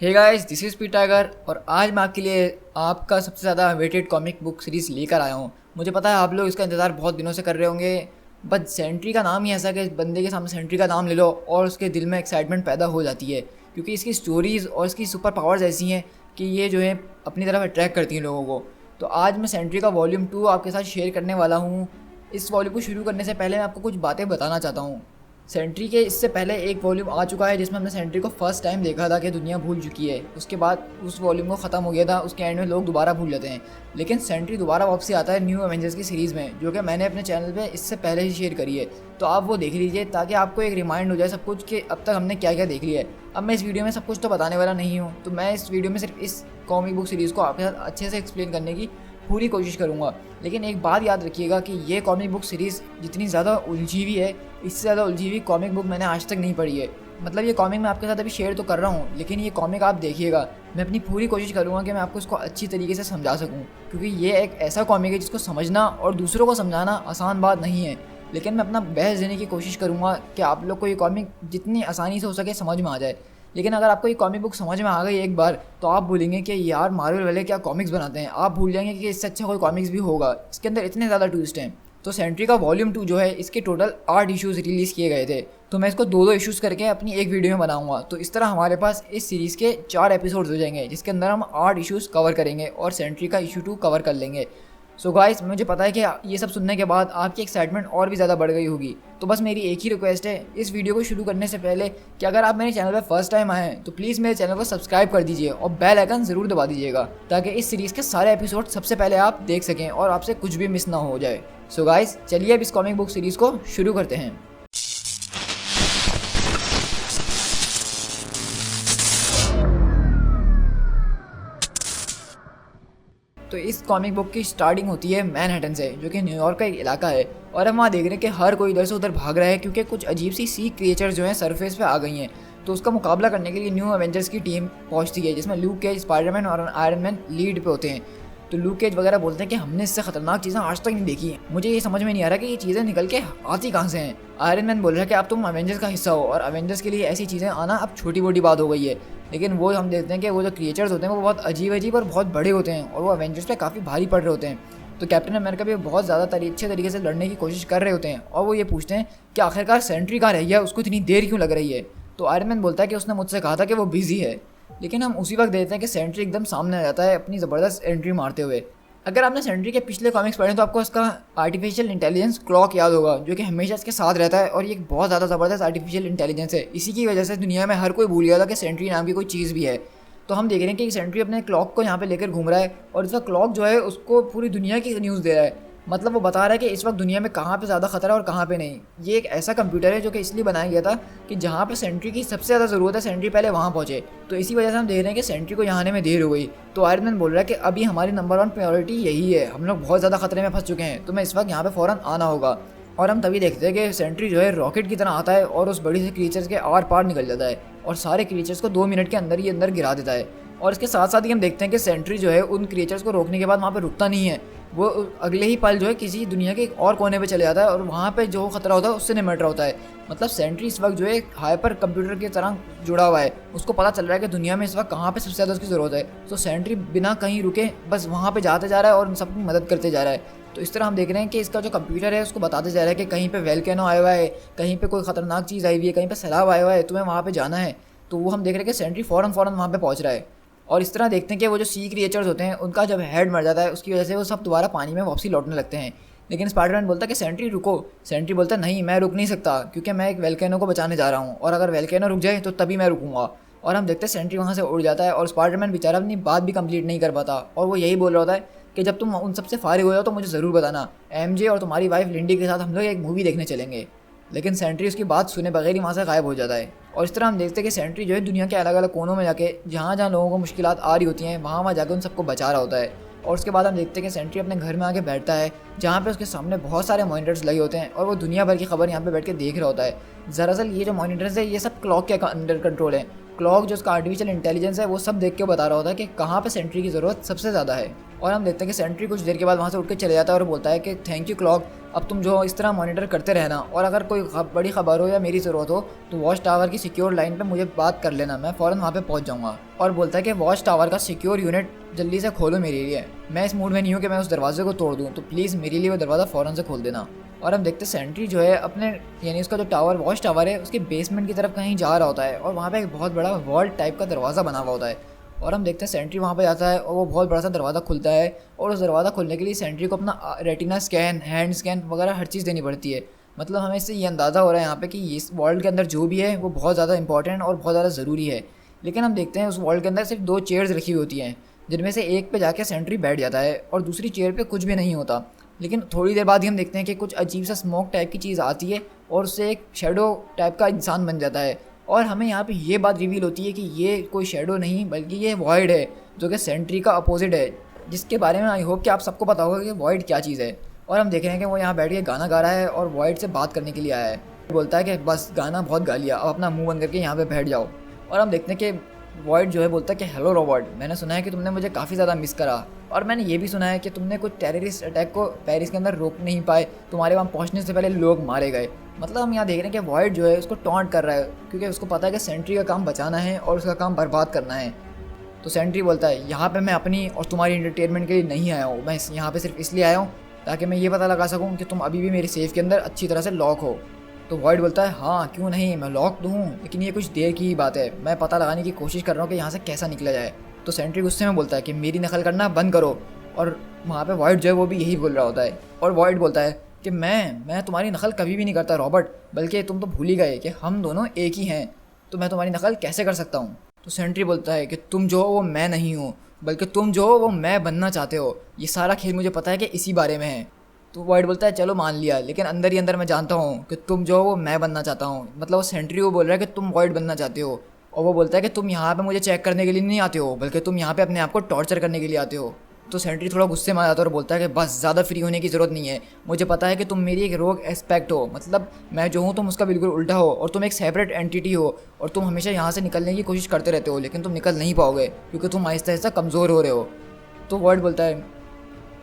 Hey guys, this is P Tiger और आज मैं आपके लिए आपका सबसे ज़्यादा वेटेड कॉमिक बुक सीरीज़ लेकर आया हूँ। मुझे पता है आप लोग इसका इंतज़ार बहुत दिनों से कर रहे होंगे। बट सेंट्री का नाम ही ऐसा कि बंदे के सामने सेंट्री का नाम ले लो और उसके दिल में एक्साइटमेंट पैदा हो जाती है, क्योंकि इसकी स्टोरीज़ और इसकी सुपर पावर्स ऐसी हैं कि ये जो है अपनी तरफ अट्रैक्ट करती हैं लोगों को। तो आज मैं सेंट्री का वॉल्यूम 2 आपके साथ शेयर करने वाला हूँ। इस वॉल्यूम को शुरू करने से पहले मैं आपको कुछ बातें बताना चाहता हूँ। सेंट्री के इससे पहले एक वॉल्यूम आ चुका है जिसमें हमने सेंट्री को फर्स्ट टाइम देखा था कि दुनिया भूल चुकी है। उसके बाद उस वॉल्यूम को ख़त्म हो गया था, उसके एंड में लोग दोबारा भूल जाते हैं। लेकिन सेंट्री दोबारा वापसी आता है न्यू एवेंजर्स की सीरीज़ में, जो कि मैंने अपने चैनल पे इससे पहले ही शेयर करी है। तो आप वो देख लीजिए ताकि आपको एक रिमाइंड हो जाए सब कुछ कि अब तक हमने क्या क्या देख लिया है। अब मैं इस वीडियो में सब कुछ तो बताने वाला नहीं हूँ, तो मैं इस वीडियो में सिर्फ इस कॉमिक बुक सीरीज़ को आपके साथ अच्छे से एक्सप्लेन करने की पूरी कोशिश करूँगा। लेकिन एक बात याद रखिएगा कि ये कॉमिक बुक सीरीज़ जितनी ज़्यादा उलझी हुई है, इससे ज़्यादा उलझी हुई कॉमिक बुक मैंने आज तक नहीं पढ़ी है। मतलब ये कॉमिक मैं आपके साथ अभी शेयर तो कर रहा हूँ, लेकिन ये कॉमिक आप देखिएगा। मैं अपनी पूरी कोशिश करूँगा कि मैं आपको इसको अच्छी तरीके से समझा सकूँ, क्योंकि ये एक ऐसा कॉमिक है जिसको समझना और दूसरों को समझाना आसान बात नहीं है। लेकिन मैं अपना बेस्ट देने की कोशिश करूँगा कि आप लोग को ये कॉमिक जितनी आसानी से हो सके समझ में आ जाए। लेकिन अगर आपको ये कॉमिक बुक समझ में आ गई एक बार, तो आप बोलेंगे कि यार मार्वल वाले क्या कॉमिक्स बनाते हैं। आप भूल जाएंगे कि इससे अच्छा कोई कॉमिक्स भी होगा। इसके अंदर इतने ज़्यादा ट्विस्ट हैं। तो सेंट्री का वॉल्यूम 2 जो है, इसके टोटल 8 इश्यूज़ रिलीज़ किए गए थे। तो मैं इसको दो इश्यूज़ करके अपनी एक वीडियो में बनाऊंगा। तो इस तरह हमारे पास इस सीरीज़ के 4 एपिसोड्स हो जाएंगे, जिसके अंदर हम 8 इश्यूज़ कवर करेंगे और सेंट्री का इशू 2 कवर कर लेंगे। सो गाइस, मुझे पता है कि ये सब सुनने के बाद आपकी एक्साइटमेंट और भी ज़्यादा बढ़ गई होगी। तो बस मेरी एक ही रिक्वेस्ट है इस वीडियो को शुरू करने से पहले कि अगर आप मेरे चैनल पर फर्स्ट टाइम आए हैं तो प्लीज़ मेरे चैनल को सब्सक्राइब कर दीजिए और बेल आइकन ज़रूर दबा दीजिएगा, ताकि इस सीरीज़ के सारे एपिसोड सबसे पहले आप देख सकें और आपसे कुछ भी मिस ना हो जाए। सो गाइस, चलिए अब इस कॉमिक बुक सीरीज़ को शुरू करते हैं। तो इस कॉमिक बुक की स्टार्टिंग होती है मैनहट्टन से, जो कि न्यूयॉर्क का एक इलाका है। और हम वहाँ देख रहे हैं कि हर कोई इधर से उधर भाग रहा है, क्योंकि कुछ अजीब सी क्रिएचर जो हैं सरफेस पे आ गई हैं। तो उसका मुकाबला करने के लिए न्यू एवेंजर्स की टीम पहुँचती है, जिसमें लूक केज, स्पाइडरमैन और आयरन मैन लीड पे होते हैं। तो लूक केज वगैरह बोलते हैं कि हमने इससे खतरनाक चीज़ें आज तक नहीं देखी हैं। मुझे ये समझ में नहीं आ रहा कि ये चीज़ें निकल के आती कहाँ से हैं। आयरन मैन बोल रहा है कि अब तुम एवेंजर्स का हिस्सा हो और एवेंजर्स के लिए ऐसी चीज़ें आना अब छोटी मोटी बात हो गई है। लेकिन वो हम देखते हैं कि वो जो क्रिएचर्स होते हैं वो बहुत अजीब और बहुत बड़े होते हैं और वो एवेंजर्स पे काफ़ी भारी पड़ रहे होते हैं। तो कैप्टन अमेरिका भी बहुत ज़्यादा अच्छे तरीके से लड़ने की कोशिश कर रहे होते हैं और वो ये पूछते हैं कि आखिरकार सेंट्री कहाँ रह गया, उसको इतनी देर क्यों लग रही है। तो आयरन मैन बोलता है कि उसने मुझसे कहा था कि वो बिजी है। लेकिन हम उसी वक्त देखते हैं कि सेंट्री एकदम सामने आ जाता है अपनी ज़बरदस्त एंट्री मारते हुए। अगर आपने सेंट्री के पिछले कॉमिक्स पढ़े तो आपको इसका आर्टिफिशियल इंटेलिजेंस क्लॉक याद होगा, जो कि हमेशा इसके साथ रहता है और ये एक बहुत ज़्यादा ज़बरदस्त आर्टिफिशियल इंटेलिजेंस है। इसी की वजह से दुनिया में हर कोई भूल गया था कि सेंट्री नाम की कोई चीज़ भी है। तो हम देख रहे हैं कि सेंट्री अपने क्लॉक को यहाँ पे लेकर घूम रहा है और इसका क्लॉक जो है उसको पूरी दुनिया की न्यूज़ दे रहा है। मतलब वो बता रहा है कि इस वक्त दुनिया में कहाँ पे ज़्यादा खतरा है और कहाँ पे नहीं। ये एक ऐसा कंप्यूटर है जो कि इसलिए बनाया गया था कि जहाँ पे सेंट्री की सबसे ज़्यादा ज़रूरत है सेंट्री पहले वहाँ पहुँचे। तो इसी वजह से हम देख रहे हैं कि सेंट्री को यहाँ आने में देर हो गई। तो आयरन मैन बोल रहा है कि अभी हमारी नंबर 1 प्रायोरिटी यही है, हम लोग बहुत ज़्यादा खतरे में फंस चुके हैं, तो मैं इस वक्त यहाँ पर फ़ौरन आना होगा। और हम तभी देखते हैं कि सेंट्री जो है रॉकेट की तरह आता है और उस बड़ी से क्रीचर्स के आर पार निकल जाता है और सारे क्रीचर्स को 2 मिनट के अंदर ही अंदर गिरा देता है। और इसके साथ साथ ही हम देखते हैं कि सेंट्री जो है उन क्रिएचर्स को रोकने के बाद वहाँ पे रुकता नहीं है। वो अगले ही पल जो है किसी दुनिया के एक और कोने पे चले जाता है और वहाँ पे जो खतरा होता है उससे निमट रहा होता है। मतलब सेंट्री इस वक्त जो है हाइपर कंप्यूटर की तरह जुड़ा हुआ है। उसको पता चल रहा है कि दुनिया में इस वक्त कहाँ पे सबसे ज़्यादा उसकी ज़रूरत है। तो सेंट्री बिना कहीं रुके बस वहाँ पर जाते जा रहा है और उन सबकी मदद करते जा रहा है। तो इस तरह हम देख रहे हैं कि इसका जो कंप्यूटर है उसको बताते जा रहा है कि कहीं पे वोल्केनो आया हुआ है, कहीं पे कोई खतरनाक चीज़ आई हुई है, कहीं पे सैलाब आया हुआ है, तुम्हें वहाँ पे जाना है। तो वो हम देख रहे हैं कि सेंट्री फ़ौरन वहाँ पे पहुँच रहा है। और इस तरह देखते हैं कि वो जो सी क्रिएचर्स होते हैं उनका जब हेड मर जाता है उसकी वजह से वो सब दोबारा पानी में वापसी लौटने लगते हैं। लेकिन स्पाइडरमैन बोलता है कि सेंट्री रुको। सेंट्री बोलता है नहीं, मैं रुक नहीं सकता, क्योंकि मैं एक वोल्केनो को बचाने जा रहा हूँ और अगर वोल्केनो रुक जाए तो तभी मैं रुकूंगा। और हम देखते हैं सेंट्री वहाँ से उड़ जाता है और स्पाइडरमैन बेचारा अपनी बात भी कंप्लीट नहीं कर पाता और वो यही बोल रहा होता है कि जब तुम उन सबसे फारिग हो जाओ तो मुझे ज़रूर बताना, एमजे और तुम्हारी वाइफ लिंडी के साथ हम लोग एक मूवी देखने चलेंगे। लेकिन सेंट्री उसकी बात सुने बगैर ही वहाँ से गायब हो जाता है। और इस तरह हम देखते हैं कि सेंट्री जो है दुनिया के अलग अलग कोनों में जाके जहाँ जहाँ लोगों को मुश्किलात आ रही होती हैं वहाँ जाकर उन सबको बचा रहा होता है। और उसके बाद हम देखते हैं कि सेंट्री अपने घर में आके बैठता है, जहाँ पे उसके सामने बहुत सारे मॉनिटर्स लगे होते हैं और वो दुनिया भर की खबर यहाँ पे बैठ के देख रहा होता है। दरअसल ये जो मॉनिटर्स है ये सब क्लॉक के अंडर कंट्रोल है। क्लॉक जो उसका आर्टिफिशियल इंटेलिजेंस है वो सब देख के बता रहा होता है कि कहाँ पे सेंट्री की ज़रूरत सबसे ज़्यादा है। और हम देखते हैं कि सेंट्री कुछ देर के बाद वहाँ से उठ के चले जाता है और बोलता है कि थैंक यू क्लॉक, अब तुम जो इस तरह मॉनिटर करते रहना, और अगर कोई बड़ी खबर हो या मेरी ज़रूरत हो तो वॉच टावर की सिक्योर लाइन पे मुझे बात कर लेना, मैं फ़ौरन वहाँ पे पहुँच जाऊँगा। और बोलता है कि वॉच टावर का सिक्योर यूनिट जल्दी से खोलो मेरे लिए, मैं इस मूड में नहीं हूँ कि मैं उस दरवाजे को तोड़ दूँ, तो प्लीज़ मेरे लिए वो दरवाज़ा फ़ौरन से खोल देना। और हम देखते सेंट्री जो है अपने यानी उसका जो टावर वॉच टावर है उसके बेसमेंट की तरफ कहीं जा रहा होता है, और वहाँ पे एक बहुत बड़ा वॉल्ट टाइप का दरवाज़ा बना हुआ होता है। और हम देखते हैं सेंट्री वहाँ पे जाता है और वो बहुत बड़ा सा दरवाज़ा खुलता है, और उस दरवाज़ा खोलने के लिए सेंट्री को अपना रेटिना स्कैन, हैंड स्कैन वगैरह हर चीज़ देनी पड़ती है। मतलब हमें इससे ये अंदाज़ा हो रहा है यहाँ पे कि इस वर्ल्ड के अंदर जो भी है वो बहुत ज़्यादा इंपॉर्टेंट और बहुत ज़्यादा ज़रूरी है। लेकिन हम देखते हैं उस वर्ल्ड के अंदर सिर्फ 2 चेयर्स रखी हुई होती हैं, जिनमें से एक पे जाके सेंट्री बैठ जाता है और दूसरी चेयर पे कुछ भी नहीं होता। लेकिन थोड़ी देर बाद ही हम देखते हैं कि कुछ अजीब सा स्मोक टाइप की चीज़ आती है और उससे एक शेडो टाइप का इंसान बन जाता है, और हमें यहाँ पे ये बात रिवील होती है कि ये कोई शेडो नहीं बल्कि ये वॉइड है, जो कि सेंट्री का अपोजिट है, जिसके बारे में आई होप कि आप सबको पता होगा कि वॉइड क्या चीज़ है। और हम देख रहे हैं कि वो यहाँ बैठ के गाना गा रहा है और वॉइड से बात करने के लिए आया है। बोलता है कि बस गाना बहुत गा लिया, अब अपना मुंह बंद करके यहाँ पे बैठ जाओ। और हम देखते हैं कि वॉइड जो है बोलता है कि हेलो रॉबर्ट, मैंने सुना है कि तुमने मुझे काफ़ी ज़्यादा मिस करा, और मैंने ये भी सुना है कि तुमने कुछ टेररिस्ट अटैक को पेरिस के अंदर रोक नहीं पाए, तुम्हारे वहाँ पहुँचने से पहले लोग मारे गए। मतलब हम यहाँ देख रहे हैं कि वॉइड जो है उसको टॉन्ट कर रहा है, क्योंकि उसको पता है कि सेंट्री का काम बचाना है और उसका काम बर्बाद करना है। तो सेंट्री बोलता है यहाँ पे मैं अपनी और तुम्हारी इंटरटेनमेंट के लिए नहीं आया हूँ, मैं यहाँ पे सिर्फ इसलिए आया हूँ ताकि मैं ये पता लगा सकूँ कि तुम अभी भी मेरी सेफ के अंदर अच्छी तरह से लॉक हो। तो वॉइड बोलता है हाँ क्यों नहीं, मैं लॉक तो हूँ, लेकिन ये कुछ देर की ही बात है, मैं पता लगाने की कोशिश कर रहा हूँ कि यहाँ से कैसा निकला जाए। तो सेंट्री गुस्से में बोलता है कि मेरी नकल करना बंद करो, और वहाँ पे वॉइड जो है वो भी यही बोल रहा होता है। और वॉइड बोलता है कि मैं तुम्हारी नकल कभी भी नहीं करता रॉबर्ट, बल्कि तुम तो भूल ही गए कि हम दोनों एक ही हैं, तो मैं तुम्हारी नकल कैसे कर सकता हूँ। तो सेंट्री बोलता है कि तुम जो हो वो मैं नहीं हूँ, बल्कि तुम जो हो वो मैं बनना चाहते हो, ये सारा खेल मुझे पता है कि इसी बारे में है। तो वॉइड बोलता है चलो मान लिया, लेकिन अंदर ही अंदर मैं जानता हूँ कि तुम जो हो वो मैं बनना चाहता हूँ। मतलब वो सेंट्री को बोल रहा है कि तुम वॉइड बनना चाहते हो, और वो बोलता है कि तुम यहाँ पे मुझे चेक करने के लिए नहीं आते हो, बल्कि तुम यहाँ पे अपने आप को टॉर्चर करने के लिए आते हो। तो सेंट्री थोड़ा गुस्से में आ जाता है और बोलता है कि बस ज़्यादा फ्री होने की ज़रूरत नहीं है, मुझे पता है कि तुम मेरी एक रोग एस्पेक्ट हो, मतलब मैं जो हूँ तुम उसका बिल्कुल उल्टा हो, और तुम एक सेपरेट एंटिटी हो, और तुम हमेशा यहाँ से निकलने की कोशिश करते रहते हो, लेकिन तुम निकल नहीं पाओगे क्योंकि तुम आहिस्ता आहिस्ता कमज़ोर हो रहे हो। तो वर्ड बोलता है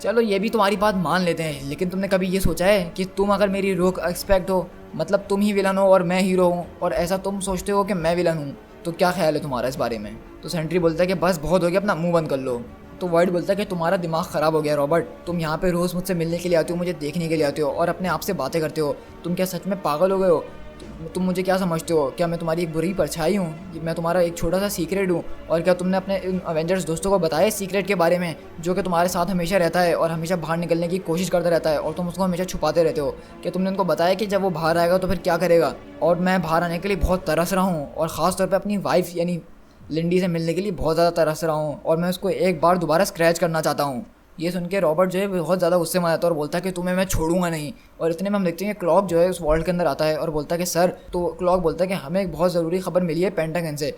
चलो ये भी तुम्हारी बात मान लेते हैं, लेकिन तुमने कभी ये सोचा है कि तुम अगर मेरी रोग एस्पेक्ट हो, मतलब तुम ही विलन हो और मैं हीरो हूँ, और ऐसा तुम सोचते हो कि मैं विलन हूँ, तो क्या ख्याल है तुम्हारा इस बारे में। तो सेंट्री बोलता है कि बस बहुत हो गया, अपना मुंह बंद कर लो। तो वर्ड बोलता है कि तुम्हारा दिमाग ख़राब हो गया रॉबर्ट, तुम यहाँ पे रोज़ मुझसे मिलने के लिए आते हो, मुझे देखने के लिए आते हो और अपने आप से बातें करते हो, तुम क्या सच में पागल हो गए हो। तुम मुझे क्या समझते हो, क्या मैं तुम्हारी एक बुरी परछाई हूँ, मैं तुम्हारा एक छोटा सा सीक्रेट हूँ, और क्या तुमने अपने अवेंजर्स दोस्तों को बताया सीक्रेट के बारे में, जो कि तुम्हारे साथ हमेशा रहता है और हमेशा बाहर निकलने की कोशिश करता रहता है और तुम उसको हमेशा छुपाते रहते हो। क्या तुमने उनको बताया कि जब वो बाहर आएगा तो फिर क्या करेगा। और मैं बाहर आने के लिए बहुत तरस रहा हूँ, और ख़ास तौर पर अपनी वाइफ यानी लिंडी से मिलने के लिए बहुत ज़्यादा तरस रहा हूँ, और मैं उसको एक बार दोबारा स्क्रैच करना चाहता हूँ। ये सुन के रॉबर्ट जो है बहुत ज़्यादा गुस्से में आता है और बोलता है कि तुम्हें मैं छोड़ूंगा नहीं। और इतने में हम देखते हैं कि क्लॉक जो है उस वर्ल्ड के अंदर आता है और बोलता है कि सर, तो क्लॉक बोलता है कि हमें एक बहुत ज़रूरी खबर मिली है पेंटागन से।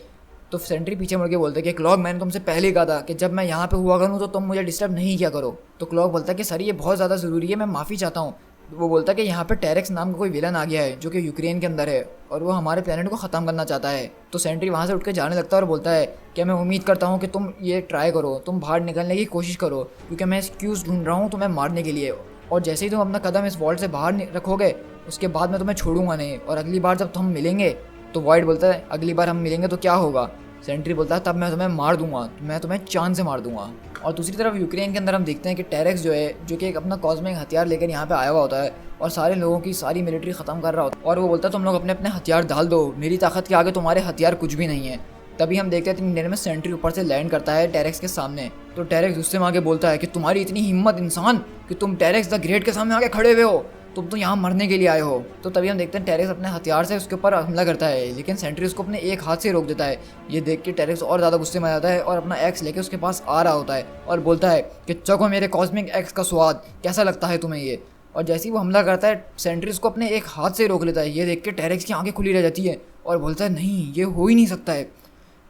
तो सेंट्री पीछे मुड़ के बोलते हैं कि क्लॉक, मैंने तुमसे पहले ही कहा था कि जब मैं यहाँ पे हुआ करूँ तो तुम मुझे डिस्टर्ब नहीं किया करो। तो क्लॉक बोलता है कि सर ये बहुत ज़्यादा ज़रूरी है, मैं माफ़ी चाहता हूँ। वो बोलता है कि यहाँ पे टेरेक्स नाम का कोई विलन आ गया है जो कि यूक्रेन के अंदर है, और वो हमारे प्लेनेट को ख़त्म करना चाहता है। तो सेंट्री वहाँ से उठ के जाने लगता है और बोलता है कि मैं उम्मीद करता हूँ कि तुम ये ट्राई करो, तुम बाहर निकलने की कोशिश करो, क्योंकि मैं एक्सक्यूज़ ढूंढ रहा हूँ तुम्हें मारने के लिए, और जैसे ही तुम अपना कदम इस वॉल्ट से बाहर रखोगे उसके बाद मैं तुम्हें छोड़ूंगा नहीं, और अगली बार जब हम मिलेंगे। तो वॉइड बोलता है अगली बार हम मिलेंगे तो क्या होगा। सेंट्री बोलता है तब मैं तुम्हें मार दूंगा, मैं तुम्हें चांद से मार दूंगा। और दूसरी तरफ यूक्रेन के अंदर हम देखते हैं कि टेरेक्स जो है, जो कि एक अपना कॉस्मिक हथियार लेकर यहाँ पे आया हुआ होता है और सारे लोगों की सारी मिलिट्री ख़त्म कर रहा होता है, और वो बोलता है तुम लोग अपने अपने हथियार डाल दो, मेरी ताकत के आगे तुम्हारे हथियार कुछ भी नहीं है। तभी हम देखते हैं 3 मिनट में सेंट्री ऊपर से लैंड करता है टेरेक्स के सामने। तो टेरेक्स गुस्से में आगे बोलता है कि तुम्हारी इतनी हिम्मत इंसान कि तुम टेरेक्स द ग्रेट के सामने आगे खड़े हुए हो, तुम तो यहाँ मरने के लिए आए हो। तो तभी हम देखते हैं टेरेक्स अपने हथियार से उसके ऊपर हमला करता है, लेकिन सेंट्री उसको अपने एक हाथ से रोक देता है। ये देख के टेरेक्स और ज़्यादा गुस्से में आ जाता है और अपना एक्स लेके उसके पास आ रहा होता है और बोलता है कि चखो मेरे कॉस्मिक एक्स का स्वाद, कैसा लगता है तुम्हें ये। और जैसे ही वो हमला करता है सेंट्री उसको अपने एक हाथ से रोक लेता है। ये देख के टेरेक्स की आंखें खुली रह जाती है और बोलता है नहीं, ये हो ही नहीं सकता है।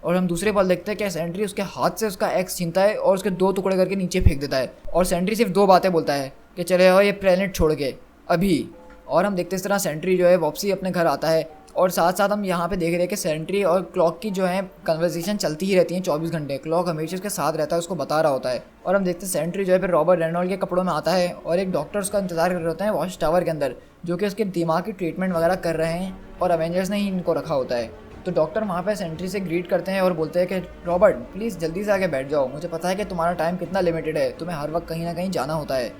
और हम दूसरे पल देखते हैं कि सेंट्री उसके हाथ से उसका एक्स छीनता है और उसके 2 टुकड़े करके नीचे फेंक देता है, और सेंट्री सिर्फ 2 बातें बोलता है कि चले आओ ये प्लेनेट छोड़ के अभी। और हम देखते इस तरह सेंट्री जो है वापसी अपने घर आता है और साथ साथ हम यहाँ पे देख रहे हैं कि सेंट्री और क्लॉक की जो है कन्वर्सेशन चलती ही रहती है 24 घंटे। क्लॉक हमेशा उसके साथ रहता है, उसको बता रहा होता है। और हम देखते हैं सेंट्री जो है फिर रॉबर्ट रेनॉल्ड के कपड़ों में आता है और एक डॉक्टर उसका इंतजार कर रहे होते हैं वॉच टावर के अंदर, जो कि उसके दिमाग की ट्रीटमेंट वगैरह कर रहे हैं और अवेंजर्स ने ही इनको रखा होता है। तो डॉक्टर वहाँ पे सेंट्री से ग्रीट करते हैं और बोलते हैं कि रॉबर्ट प्लीज़ जल्दी से आके बैठ जाओ, मुझे पता है कि तुम्हारा टाइम कितना लिमिटेड है, तुम्हें हर वक्त कहीं ना कहीं जाना होता है।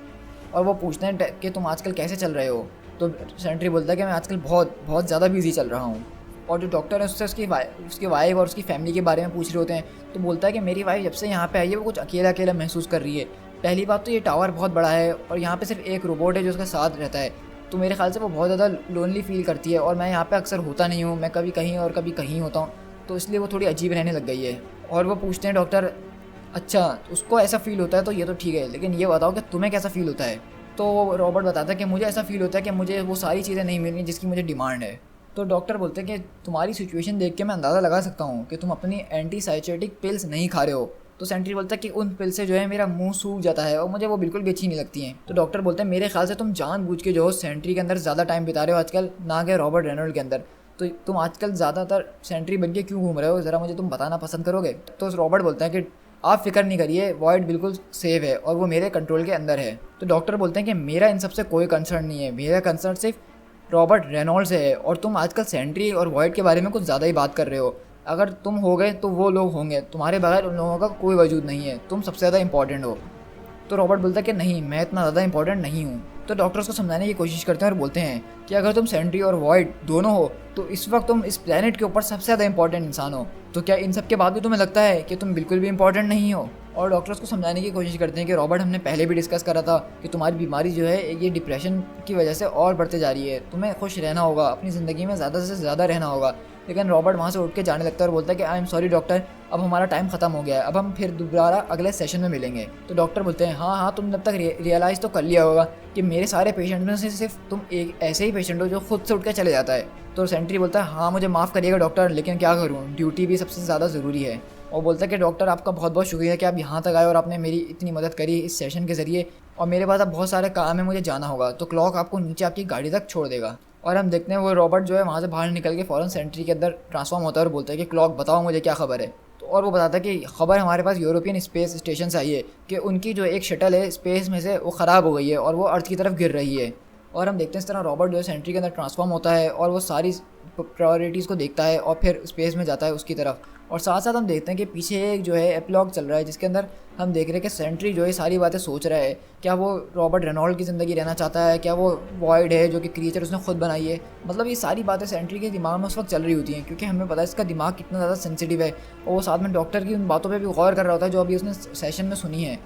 और वो पूछते हैं कि तुम आजकल कैसे चल रहे हो। तो सेंट्री बोलता है कि मैं आजकल बहुत बहुत ज़्यादा बिजी चल रहा हूँ। और जो डॉक्टर है उससे उसकी वाइफ और उसकी फैमिली के बारे में पूछ रहे होते हैं। तो बोलता है कि मेरी वाइफ जब से यहाँ पे आई है वो कुछ अकेला अकेला महसूस कर रही है। पहली बात तो ये टावर बहुत बड़ा है और यहाँ पे सिर्फ एक रोबोट है जो उसके साथ रहता है, तो मेरे ख्याल से वो बहुत ज़्यादा लोनली फील करती है। और मैं यहाँ पे अक्सर होता नहीं हूँ, मैं कभी कहीं और कभी कहीं होता हूँ, तो इसलिए वो थोड़ी अजीब रहने लग गई है। और वो पूछते हैं डॉक्टर अच्छा उसको ऐसा फील होता है तो ये तो ठीक है, लेकिन ये बताओ कि तुम्हें कैसा फील होता है। तो रॉबर्ट बताता है कि मुझे ऐसा फील होता है कि मुझे वो सारी चीज़ें नहीं मिल रही जिसकी मुझे डिमांड है। तो डॉक्टर बोलते हैं कि तुम्हारी सिचुएशन देख के मैं अंदाज़ा लगा सकता हूँ कि तुम अपनी एंटीसाइकोटिक पिल्स नहीं खा रहे हो। तो सेंट्री बोलता है कि उन पिल से जो है मेरा मुंह सूख जाता है और मुझे वो बिल्कुल भी अच्छी नहीं लगती हैं। तो डॉक्टर बोलते हैं मेरे ख्याल से तुम जानबूझ के जो हो सेंट्री के अंदर ज़्यादा टाइम बिता रहे हो आजकल, ना कि रॉबर्ट रेनॉल्ड के अंदर। तो तुम आजकल ज़्यादातर सेंट्री बन के क्यों घूम रहे हो, ज़रा मुझे तुम बताना पसंद करोगे। तो रॉबर्ट बोलता है कि आप फिक्र नहीं करिए, वॉइड बिल्कुल सेफ है और वो मेरे कंट्रोल के अंदर है। तो डॉक्टर बोलते हैं कि मेरा इन सबसे कोई कंसर्न नहीं है, मेरा कंसर्न सिर्फ रॉबर्ट रेनॉल्ड से है और तुम आजकल सेंट्री और वॉइड के बारे में कुछ ज़्यादा ही बात कर रहे हो। अगर तुम हो गए तो वो लोग होंगे, तुम्हारे बगैर उन लोगों का कोई वजूद नहीं है, तुम सबसे ज़्यादा इंपॉर्टेंट हो। तो रॉबर्ट बोलता है कि नहीं, मैं इतना ज़्यादा इंपॉर्टेंट नहीं हूँ। तो डॉक्टर उसको समझाने की कोशिश करते हैं और बोलते हैं कि अगर तुम सेंट्री और वॉइड दोनों हो तो इस वक्त तुम इस प्लेनेट के ऊपर सबसे ज़्यादा इंपॉर्टेंट इंसान हो। तो क्या इन सब के बाद भी तुम्हें लगता है कि तुम बिल्कुल भी इंपॉर्टेंट नहीं हो। और डॉक्टर उसको समझाने की कोशिश करते हैं कि रॉबर्ट हमने पहले भी डिस्कस करा था कि तुम्हारी बीमारी जो है ये डिप्रेशन की वजह से और बढ़ते जा रही है, तुम्हें खुश रहना होगा, अपनी ज़िंदगी में ज़्यादा से ज़्यादा रहना होगा। लेकिन रॉबर्ट वहाँ से उठ के जाने लगता है और बोलता है कि आई एम सॉरी डॉक्टर, अब हमारा टाइम ख़त्म हो गया है, अब हम फिर दोबारा अगले सेशन में मिलेंगे। तो डॉक्टर बोलते हैं हाँ हाँ, तुमने अब तक रियलाइज़ तो कर लिया होगा कि मेरे सारे पेशेंट में से सिर्फ तुम एक ऐसे ही पेशेंट हो जो खुद से उठ के चले जाता है। तो सेंट्री बोलता है हाँ मुझे माफ़ करिएगा डॉक्टर, लेकिन क्या करूँ, ड्यूटी भी सबसे ज़्यादा ज़रूरी है। और बोलता है कि डॉक्टर आपका बहुत बहुत शुक्रिया कि आप यहाँ तक आए और आपने मेरी इतनी मदद करी इस सेशन के ज़रिए, और मेरे पास अब बहुत सारे काम है, मुझे जाना होगा। तो क्लॉक आपको नीचे आपकी गाड़ी तक छोड़ देगा। और हम देखते हैं वो रॉबर्ट जो है वहाँ से बाहर निकल के फ़ौरन सेंट्री के अंदर ट्रांसफॉर्म होता है और बोलता है कि क्लॉक बताओ मुझे क्या खबर है। तो और वो बताता है कि खबर हमारे पास यूरोपियन स्पेस स्टेशन से आई है कि उनकी जो एक शटल है स्पेस में से वो ख़राब हो गई है और वो अर्थ की तरफ गिर रही है। और हम देखते हैं इस तरह रॉबर्ट जो है सेंट्री के अंदर ट्रांसफॉर्म होता है और वो सारी प्रायोरिटीज़ को देखता है और फिर स्पेस में जाता है उसकी तरफ। और साथ साथ हम देखते हैं कि पीछे एक जो है एपिलॉग चल रहा है जिसके अंदर हम देख रहे हैं कि सेंट्री जो है सारी बातें सोच रहा है। क्या वो रॉबर्ट रेनॉल्ड की ज़िंदगी रहना चाहता है, क्या वो वॉइड है जो कि क्रिएचर उसने खुद बनाई है। मतलब ये सारी बातें सेंट्री के दिमाग में उस वक्त चल रही होती हैं, क्योंकि हमें पता है इसका दिमाग कितना ज़्यादा सेंसिटिव है। और वो साथ में डॉक्टर की उन बातों पर भी गौर कर रहा होता है जो अभी उसने सेशन में सुनी है।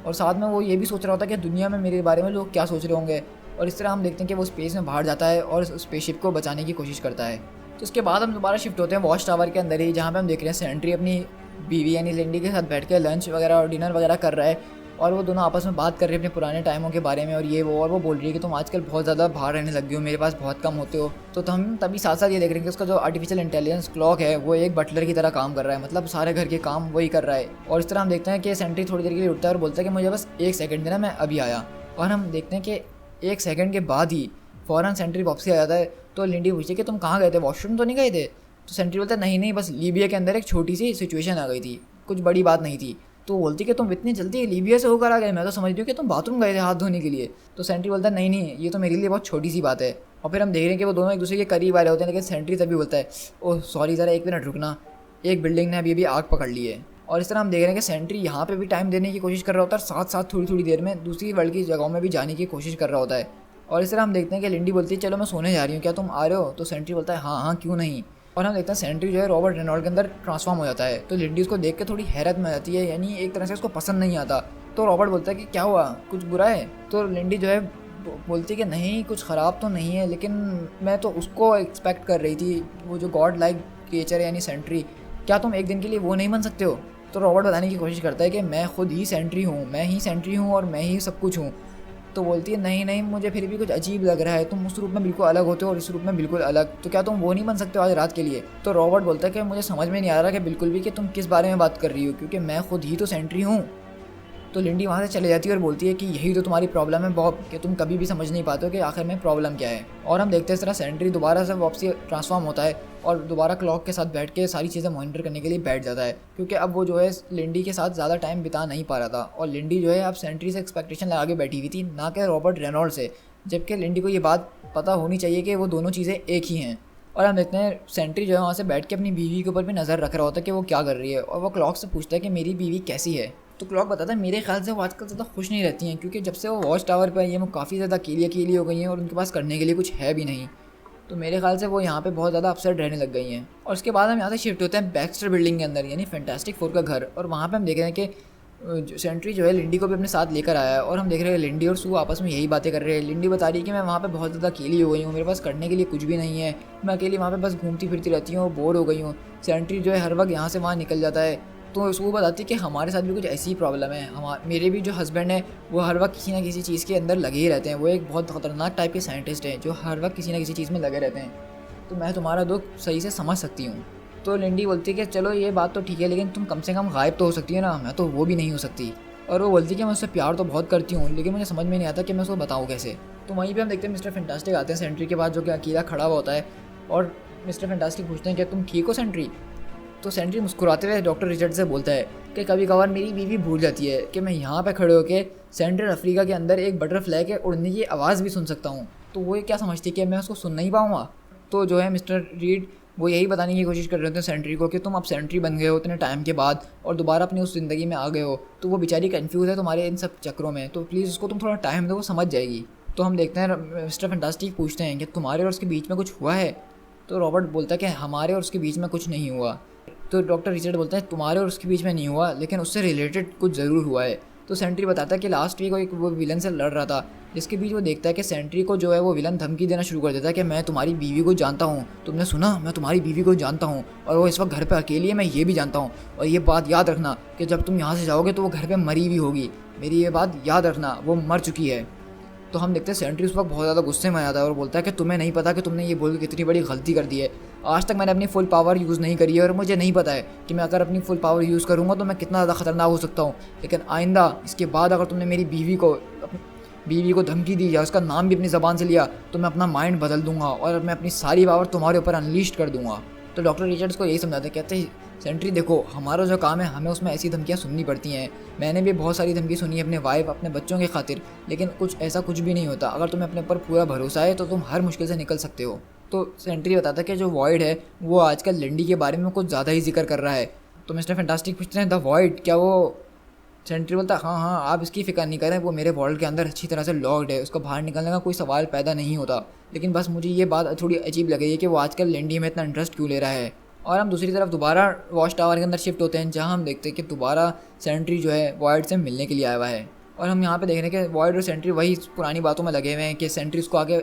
और साथ में वो ये भी सोच रहा होता है कि दुनिया में मेरे बारे में लोग क्या सोच रहे होंगे। और इस तरह हम देखते हैं कि वो स्पेस में बाहर जाता है और स्पेसशिप को बचाने की कोशिश करता है। तो उसके बाद हम दोबारा शिफ्ट होते हैं वॉच टावर के अंदर ही, जहाँ पे हम देख रहे हैं सेंट्री अपनी बीवी यानी लिंडी के साथ बैठ के लंच वगैरह और डिनर वगैरह कर रहा है। और वो दोनों आपस में बात कर रहे हैं अपने पुराने टाइमों के बारे में और ये वो। और वो बोल रही है कि तुम आजकल बहुत ज़्यादा बाहर रहने लग गए हो, मेरे पास बहुत कम होते हो। तो हम तभी साथ साथ ये देख रहे हैं कि उसका जो आर्टिफिशियल इंटेलिजेंस क्लॉक है वो एक बटलर की तरह काम कर रहा है, मतलब सारे घर के काम वही कर रहा है। और इस तरह हम देखते हैं कि सेंट्री थोड़ी देर के लिए उठता है और बोलता है कि मुझे बस 1 सेकंड देना, मैं अभी आया। और हम देखते हैं कि 1 सेकंड के बाद ही फ़ौरन सेंट्री वापसी आ जाता है। तो लिंडी पूछती है कि तुम कहाँ गए थे, वॉशरूम तो नहीं गए थे। तो सेंट्री बोलता है नहीं, बस लीबिया के अंदर एक छोटी सी सिचुएशन आ गई थी, कुछ बड़ी बात नहीं थी। तो बोलती कि तुम इतनी जल्दी लीबिया से होकर आ गए, मैं तो समझ रही हूँ कि तुम बाथरूम गए थे हाथ धोने के लिए। तो सेंट्री बोलता है नहीं, ये तो मेरे लिए बहुत छोटी सी बात है। और फिर हम देख रहे हैं कि वो दोनों एक दूसरे के करीब आ रहे होते हैं, लेकिन सेंट्री तभी बोलता है ओह सॉरी, ज़रा 1 मिनट रुकना, एक बिल्डिंग ने अभी आग पकड़ ली है। और इस तरह हम देख रहे हैं कि सेंट्री यहाँ पे भी टाइम देने की कोशिश कर रहा होता है, साथ साथ थोड़ी थोड़ी देर में दूसरी वर्ल्ड की जगहों में भी जाने की कोशिश कर रहा होता है। और इस तरह हम देखते हैं कि लिंडी बोलती है चलो मैं सोने जा रही हूँ, क्या तुम आ रहे हो। तो सेंट्री बोलता है हाँ क्यों नहीं। और हम देखते हैं सेंट्री जो है रॉबर्ट रेनॉल्ड के अंदर ट्रांसफॉर्म हो जाता है। तो लिंडी उसको देख के थोड़ी हैरत में आ जाती है, यानी एक तरह से उसको पसंद नहीं आता। तो रॉबर्ट बोलता है कि क्या हुआ, कुछ बुरा है। तो लिंडी जो है बोलती है कि नहीं कुछ ख़राब तो नहीं है, लेकिन मैं तो उसको एक्सपेक्ट कर रही थी, वो जो गॉड लाइक क्रिएचर है यानी सेंट्री, क्या तुम एक दिन के लिए वो नहीं बन सकते हो। तो रॉबर्ट बताने की कोशिश करता है कि मैं खुद ही सेंट्री हूँ, मैं ही सेंट्री हूँ और मैं ही सब कुछ हूँ। तो बोलती है नहीं, मुझे फिर भी कुछ अजीब लग रहा है, तुम उस रूप में बिल्कुल अलग होते हो और इस रूप में बिल्कुल अलग, तो क्या तुम वो नहीं बन सकते हो आज रात के लिए। तो रॉबर्ट बोलता है कि मुझे समझ में नहीं आ रहा कि बिल्कुल भी कि तुम किस बारे में बात कर रही हो, क्योंकि मैं खुद ही तो सेंट्री हूँ। तो लिंडी वहाँ से चले जाती है और बोलती है कि यही तो तुम्हारी प्रॉब्लम है बॉब, कि तुम कभी भी समझ नहीं पाते हो कि आखिर में प्रॉब्लम क्या है। और हम देखते हैं इस तरह सेंट्री दोबारा से वापसी ट्रांसफॉर्म होता है और दोबारा क्लॉक के साथ बैठ के सारी चीज़ें मॉनिटर करने के लिए बैठ जाता है, क्योंकि अब वो जो है लिंडी के साथ ज़्यादा टाइम बिता नहीं पा रहा था। और लिंडी जो है अब सेंट्री से एक्सपेक्टेशन लगा के बैठी हुई थी, ना कि रॉबर्ट रेनॉल्ड से, जबकि लिंडी को ये बात पता होनी चाहिए कि वो दोनों चीज़ें एक ही हैं। और हम देखते हैं सेंट्री जो है वहाँ से बैठ के अपनी बीवी के ऊपर भी नज़र रख रहा होता है कि वो क्या कर रही है, और वो क्लॉक से पूछता है कि मेरी बीवी कैसी है। तो क्लॉक बताता है मेरे ख्याल से वो आजकल ज़्यादा खुश नहीं रहती हैं, क्योंकि जब से वो वॉच टावर पर आई है वो काफ़ी ज़्यादा अकेली हो गई हैं और उनके पास करने के लिए कुछ है भी नहीं। तो मेरे ख्याल से वो यहाँ पे बहुत ज़्यादा अपसेट रहने लग गई हैं। और उसके बाद हम यहाँ से शिफ्ट होते हैं बैक्स्टर बिल्डिंग के अंदर, यानी फैंटास्टिक फोर का घर। और वहाँ पे हम देख रहे हैं कि सेंट्री जो है लिंडी को भी अपने साथ लेकर आया है, और हम देख रहे हैं लिंडी और सू आपस में यही बातें कर रहे हैं। लिंडी बता रही है कि मैं वहाँ पे बहुत ज़्यादा अकेली हो गई हूँ, मेरे पास करने के लिए कुछ भी नहीं है, मैं अकेली वहाँ पे बस घूमती फिरती रहती हूँ, बोर हो गई हूँ। सेंट्री जो है हर वक्त यहाँ से वहाँ निकल जाता है। तो सू बताती है कि हमारे साथ भी कुछ ऐसी प्रॉब्लम है, मेरे भी जो हस्बैंड है वो हर वक्त किसी ना किसी चीज़ के अंदर लगे ही रहते हैं, वो एक बहुत ख़तरनाक टाइप के साइंटिस्ट हैं जो हर वक्त किसी ना किसी चीज़ में लगे रहते हैं, तो मैं तुम्हारा दुख सही से समझ सकती हूँ। तो लिंडी बोलती है कि चलो ये बात तो ठीक है, लेकिन तुम कम से कम गायब तो हो सकती है ना, मैं तो वो भी नहीं हो सकती। और वो बोलती है कि मैं उससे प्यार तो बहुत करती हूँ, लेकिन मुझे समझ में नहीं आता कि मैं उसको बताऊँ कैसे। तो वहीं पे हम देखते हैं मिस्टर फैंटास्टिक आते हैं सेंट्री के बाद, जो कि अकेला खड़ा हुआ होता है, और मिस्टर फैंटास्टिक पूछते हैं कि तुम ठीक हो सेंट्री। तो सेंट्री मुस्कुराते हुए डॉक्टर रिचर्ड से बोलता है कि कभी कभार मेरी बीवी भूल जाती है कि मैं यहाँ पे खड़े होकर सेंट्रल अफ्रीका के अंदर एक बटरफ्लाई के उड़ने की आवाज़ भी सुन सकता हूँ। तो वो क्या समझती है कि मैं उसको सुन नहीं पाऊँगा। तो जो है मिस्टर रीड वो यही बताने की कोशिश कर रहे थे सेंट्री को कि तुम अब सेंट्री बन गए हो इतने टाइम के बाद और दोबारा अपनी उस ज़िंदगी में आ गए हो, तो वो बेचारी कंफ्यूज है तुम्हारे इन सब चक्रों में, तो प्लीज़ उसको तुम थोड़ा टाइम दो, वो समझ जाएगी। तो हम देखते हैं मिस्टर फैंटास्टिक पूछते हैं कि तुम्हारे और उसके बीच में कुछ हुआ है। तो रॉबर्ट बोलता है कि हमारे और उसके बीच में कुछ नहीं हुआ। तो डॉक्टर रिचर्ड बोलता है तुम्हारे और उसके बीच में नहीं हुआ, लेकिन उससे रिलेटेड कुछ ज़रूर हुआ है। तो सेंट्री बताता है कि लास्ट वीक वो विलन से लड़ रहा था, जिसके बीच वो देखता है कि सेंट्री को जो है वो विलन धमकी देना शुरू कर देता है कि मैं तुम्हारी बीवी को जानता हूँ, तुमने सुना, मैं तुम्हारी बीवी को जानता हूँ, और वो इस वक्त घर पे अकेली है, मैं ये भी जानता हूँ, और ये बात याद रखना कि जब तुम यहाँ से जाओगे तो वो घर पे मरी हुई होगी, मेरी ये बात याद रखना, वो मर चुकी है। तो हम देखते हैं सेंट्री उस वक्त बहुत ज़्यादा गुस्से में आ जाता है और बोलता है कि तुम्हें नहीं पता कि तुमने ये बोल के कितनी बड़ी गलती कर दी है। आज तक मैंने अपनी फुल पावर यूज़ नहीं करी है और मुझे नहीं पता है कि मैं अगर अपनी फुल पावर यूज़ करूँगा तो मैं कितना ज़्यादा खतरनाक हो सकता हूँ, लेकिन आइंदा इसके बाद अगर तुमने मेरी बीवी को धमकी दी या उसका नाम भी अपनी ज़बान से लिया तो मैं अपना माइंड बदल दूंगा और मैं अपनी सारी पावर तुम्हारे ऊपर अनलीस्ट कर दूंगा। तो डॉक्टर रिचर्ड्स को यही समझाते कहते हैं सेंट्री देखो, हमारा जो काम है हमें उसमें ऐसी धमकियाँ सुननी पड़ती हैं, मैंने भी बहुत सारी धमकी सुनी है अपने वाइफ अपने बच्चों के खातिर, लेकिन कुछ भी नहीं होता। अगर तुम्हें अपने ऊपर पूरा भरोसा है तो तुम हर मुश्किल से निकल सकते हो। तो सेंट्री बताता है कि जो वॉइड है वो आजकल लिंडी के बारे में कुछ ज़्यादा ही जिक्र कर रहा है। तो मिस्टर फैंटास्टिक पूछते हैं द वॉइड, क्या वो? सेंट्री बोलता है हाँ आप इसकी फिक्र नहीं करें, वो मेरे वर्ल्ड के अंदर अच्छी तरह से लॉक्ड है, उसको बाहर निकलने का कोई सवाल पैदा नहीं होता, लेकिन बस मुझे ये बात थोड़ी अजीब लग रही है कि वो आजकल लिंडी में इतना इंटरेस्ट क्यों ले रहा है। और हम दूसरी तरफ दोबारा वॉच टावर के अंदर शिफ्ट होते हैं, जहाँ हम देखते हैं कि दोबारा सेंट्री जो है वॉइड से मिलने के लिए आया हुआ है। और हम यहाँ पे देख रहे हैं कि वॉइड और सेंट्री वही पुरानी बातों में लगे हुए हैं कि सेंट्री उसको आगे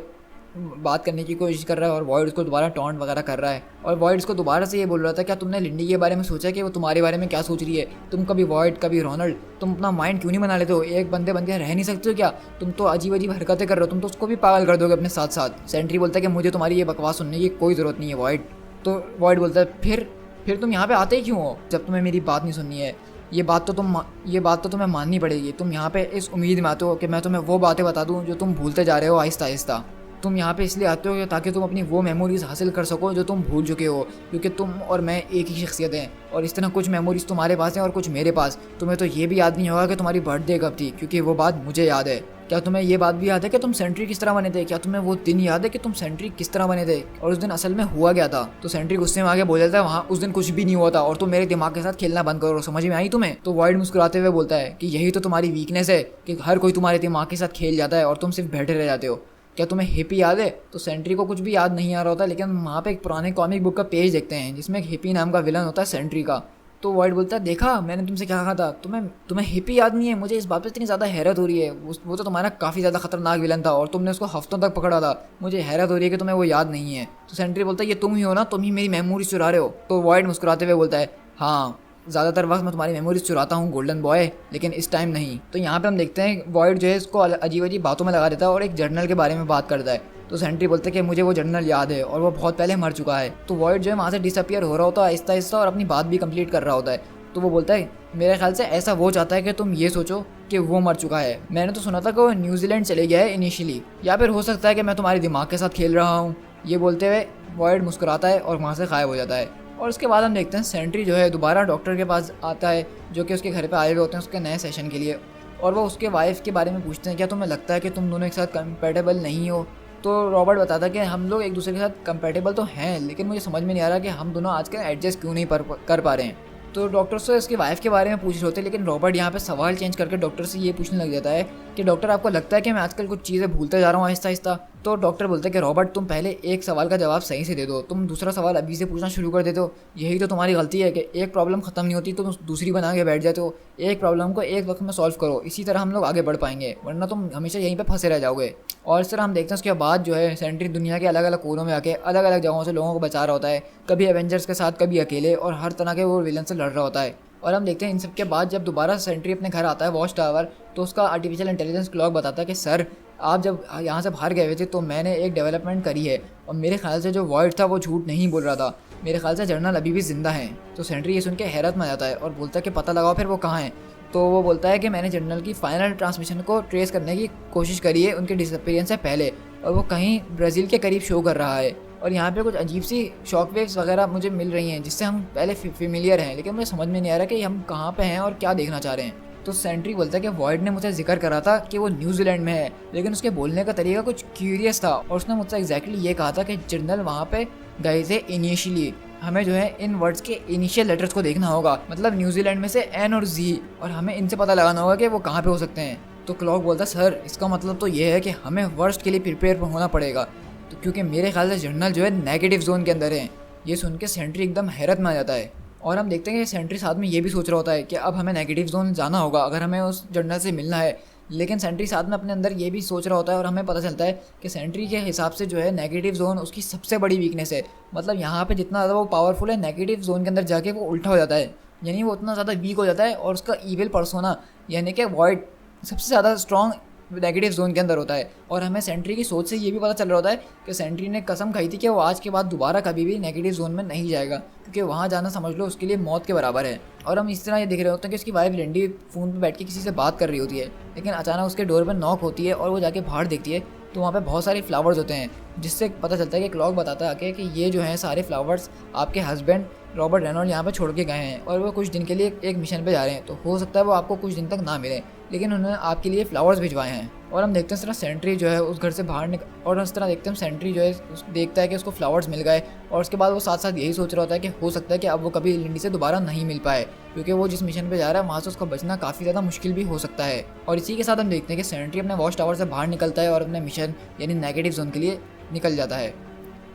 बात करने की कोशिश कर रहा है और वॉइड उसको दोबारा टॉन्ट वगैरह कर रहा है। और वॉइड उसको दोबारा से ये बोल रहा था क्या तुमने लिंडी के बारे में सोचा कि वो तुम्हारे बारे में क्या सोच रही है? तुम कभी वॉइड कभी रोनाल्ड, तुम अपना माइंड क्यों नहीं बना लेते हो? एक बंदे बन के रह नहीं सकते हो क्या? तुम तो अजीब अजीब हरकतें कर रहे हो, तुम तो उसको भी पागल कर दोगे अपने साथ साथ। सेंट्री बोलता है कि मुझे तुम्हारी ये बकवास सुनने की कोई ज़रूरत नहीं है वॉइड। तो वॉइड बोलता है फिर तुम यहाँ पे आते ही क्यों हो जब तुम्हें मेरी बात नहीं सुननी है? ये बात तो तुम्हें माननी पड़ेगी। तुम यहाँ पे इस उम्मीद में आते हो कि मैं तुम्हें वो बातें बता दूँ जो तुम भूलते जा रहे हो आहिस्ता आहिस्ता। तुम यहाँ पे इसलिए आते हो ताकि तुम अपनी वो मेमोरीज़ हासिल कर सको जो तुम भूल चुके हो, क्योंकि तुम और मैं एक ही शख्सियत हैं और इस तरह कुछ मेमोरीज़ तुम्हारे पास हैं और कुछ मेरे पास। तुम्हें तो ये भी याद नहीं होगा कि तुम्हारी बर्थडे कब थी, क्योंकि वो बात मुझे याद है। क्या तुम्हें ये बात भी याद है कि तुम सेंट्री किस तरह बने थे? क्या तुम्हें वो दिन याद है कि तुम सेंट्री किस तरह बने थे और उस दिन असल में हुआ क्या था? तो सेंट्री गुस्से में आगे बोल जाता है वहाँ उस दिन कुछ भी नहीं हुआ था और तुम मेरे दिमाग के साथ खेलना बंद करो, समझ में आई तुम्हें? तो वॉइड मुस्कुराते हुए बोलता है कि यही तो तुम्हारी वीकनेस है कि हर कोई तुम्हारे दिमाग के साथ खेल जाता है और तुम सिर्फ बैठे रह जाते हो। क्या तुम्हें हिप्पी याद है? तो सेंट्री को कुछ भी याद नहीं आ रहा होता, लेकिन वहाँ पे एक पुराने कॉमिक बुक का पेज देखते हैं जिसमें एक हिप्पी नाम का विलन होता है सेंट्री का। तो वॉइड बोलता है देखा मैंने तुमसे क्या कहा था, तुम्हें हिप्पी याद नहीं है? मुझे इस बात पे इतनी ज़्यादा हैरत हो रही है। वो तो तुम्हारा काफ़ी ज़्यादा खतरनाक विलन था और तुमने उसको हफ्तों तक पकड़ा था, मुझे हैरत हो रही है कि तुम्हें वो याद नहीं है। तो सेंट्री बोलता है ये तुम ही हो ना, तुम ही मेरी मेमोरीज चुरा रहे हो। तो वॉइड मुस्कुराते हुए बोलता है हाँ ज़्यादातर वक्त मैं तुम्हारी मेमोरीज चुराता हूँ गोल्डन बॉय, लेकिन इस टाइम नहीं। तो यहाँ पे हम देखते हैं वॉइड जो है इसको अजीब अजीब बातों में लगा देता है और एक जर्नल के बारे में बात करता है। तो सेंट्री बोलते हैं कि मुझे वो जर्नल याद है और वो बहुत पहले मर चुका है। तो वॉइड जो है वहाँ से डिसअपियर हो रहा होता है आहिस्ता आहिस्ता और अपनी बात भी कंप्लीट कर रहा होता है। तो वो बोलता है मेरे ख्याल से ऐसा वो चाहता है कि तुम ये सोचो कि वो मर चुका है। मैंने तो सुना था कि वो न्यूजीलैंड चले गया है इनिशियली, या फिर हो सकता है कि मैं तुम्हारे दिमाग के साथ खेल रहा हूँ। ये बोलते हुए वॉइड मुस्कुराता है और वहाँ से गायब हो जाता है। और उसके बाद हम देखते हैं सेंट्री जो है दोबारा डॉक्टर के पास आता है, जो कि उसके घर पे आए हुए होते हैं उसके नए सेशन के लिए। और वो उसके वाइफ के बारे में पूछते हैं, क्या तुम्हें लगता है कि तुम दोनों एक साथ कंपेटेबल नहीं हो? तो रॉबर्ट बताता है कि हम लोग एक दूसरे के साथ कंपेटेबल तो हैं, लेकिन मुझे समझ में नहीं आ रहा कि हम दोनों आजकल एडजस्ट क्यों नहीं कर पा रहे हैं। तो डॉक्टर से उसकी वाइफ के बारे में पूछ रहे होते हैं, लेकिन रॉबर्ट यहाँ पे सवाल चेंज करके डॉक्टर से ये पूछने लग जाता है कि डॉक्टर आपको लगता है कि मैं आजकल कुछ चीज़ें भूलते जा रहा हूँ आहिस्ता आहिस्ता? तो डॉक्टर बोलते हैं कि रॉबर्ट तुम पहले एक सवाल का जवाब सही से दे दो, तुम दूसरा सवाल अभी से पूछना शुरू कर देते हो। यही तो तुम्हारी गलती है कि एक प्रॉब्लम खत्म नहीं होती तुम दूसरी बना के बैठ जाते हो। एक प्रॉब्लम को एक वक्त में सॉल्व करो, इसी तरह हम लोग आगे बढ़ पाएंगे, वरना तुम हमेशा यहीं पर फंसे रह जाओगे। और इस तरह हम देखते हैं उसके बाद जो है सेंट्री दुनिया के अलग अलग कोनों में आके अलग अलग जगहों से लोगों को बचा रहा होता है, कभी एवेंजर्स के साथ, कभी अकेले, और हर तरह के वो विलन से लड़ रहा होता है। और हम देखते हैं इन सब के बाद जब दोबारा सेंट्री अपने घर आता है वॉच टावर, तो उसका आर्टिफिशियल इंटेलिजेंस क्लॉक बताता है कि सर आप जब यहाँ से बाहर गए हुए थे तो मैंने एक डेवलपमेंट करी है, और मेरे ख्याल से जो वॉइड था वो झूठ नहीं बोल रहा था, मेरे ख्याल से जर्नल अभी भी जिंदा हैं। तो सेंट्री ये सुन के हैरत में आ जाता है और बोलता है कि पता लगाओ फिर वो कहाँ हैं। तो वो बोलता है कि मैंने जर्नल की फाइनल ट्रांसमिशन को ट्रेस करने की कोशिश करी है उनके डिसअपीयरेंस से पहले, और वो कहीं ब्राज़ील के करीब शो कर रहा है। और यहाँ पे कुछ अजीब सी शॉक वेव्स वगैरह मुझे मिल रही हैं जिससे हम पहले फेमिलियर हैं, लेकिन मुझे समझ में नहीं आ रहा कि हम कहाँ पे हैं और क्या देखना चाह रहे हैं। तो सेंट्री बोलता है कि वॉइड ने मुझे जिक्र करा था कि वो न्यूजीलैंड में है, लेकिन उसके बोलने का तरीका कुछ क्यूरियस था, और उसने मुझसे एग्जैक्टली ये कहा था कि जर्नल वहाँ पे गए थे इनिशियली। हमें जो है इन वर्ड्स के इनिशियल लेटर्स को देखना होगा, मतलब न्यूजीलैंड में से एन और जी, और हमें इनसे पता लगाना होगा कि वो कहाँ पे हो सकते हैं। तो क्लॉक बोलता है सर इसका मतलब तो ये है कि हमें वर्स्ट के लिए प्रिपेयर होना पड़ेगा, तो क्योंकि मेरे ख्याल से जर्नल जो है नेगेटिव जोन के अंदर है। ये सुन के सेंट्री एकदम हैरत में आ जाता है। और हम देखते हैं कि सेंट्री साथ में ये भी सोच रहा होता है कि अब हमें नेगेटिव जोन जाना होगा अगर हमें उस जर्नल से मिलना है, लेकिन सेंट्री साथ में अपने अंदर ये भी सोच रहा होता है, और हमें पता चलता है कि सेंट्री के हिसाब से जो है नेगेटिव जोन उसकी सबसे बड़ी वीकनेस है। मतलब यहाँ पे जितना ज़्यादा वो पावरफुल है, नेगेटिव जोन के अंदर जाके वो उल्टा हो जाता है, यानी वो उतना ज़्यादा वीक हो जाता है, और उसका ईविल पर्सोना यानी कि वॉइड सबसे ज़्यादा स्ट्रॉन्ग नेगेटिव जोन के अंदर होता है। और हमें सेंट्री की सोच से ये भी पता चल रहा होता है कि सेंट्री ने कसम खाई थी कि वो आज के बाद दोबारा कभी भी नेगेटिव जोन में नहीं जाएगा, क्योंकि वहाँ जाना समझ लो उसके लिए मौत के बराबर है। और हम इस तरह ये देख रहे होते हैं कि उसकी वाइफ लिंडी फ़ोन पे बैठ के किसी से बात कर रही होती है, लेकिन अचानक उसके डोर पर नॉक होती है और वो जाके बाहर देखती है तो वहाँ पे बहुत सारे फ्लावर्स होते हैं, जिससे पता चलता है कि क्लॉक बताता है आके कि ये जो हैं सारे फ्लावर्स आपके हस्बैंड रॉबर्ट रेनॉल्ड यहाँ पे छोड़ के गए हैं, और वो कुछ दिन के लिए एक मिशन पे जा रहे हैं, तो हो सकता है वो आपको कुछ दिन तक ना मिले, लेकिन उन्होंने आपके लिए फ्लावर्स भिजवाए हैं। और हम देखते हैं इस तरह सेंट्री जो है उस घर से बाहर और इस तरह देखते हैं सेंट्री जो है देखता है कि उसको फ्लावर्स मिल गए, और उसके बाद वो साथ साथ यही सोच रहा होता है कि हो सकता है कि अब वो कभी लिंडी से दोबारा नहीं मिल पाए, क्योंकि वो जिस मिशन पे जा रहा है वहाँ से उसका बचना काफ़ी ज़्यादा मुश्किल भी हो सकता है। और इसी के साथ हम देखते हैं कि सेंट्री अपने वॉच टावर से बाहर निकलता है और अपने मिशन यानी नेगेटिव जोन के लिए निकल जाता है।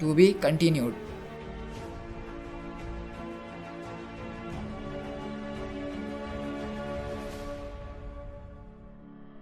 To be continued.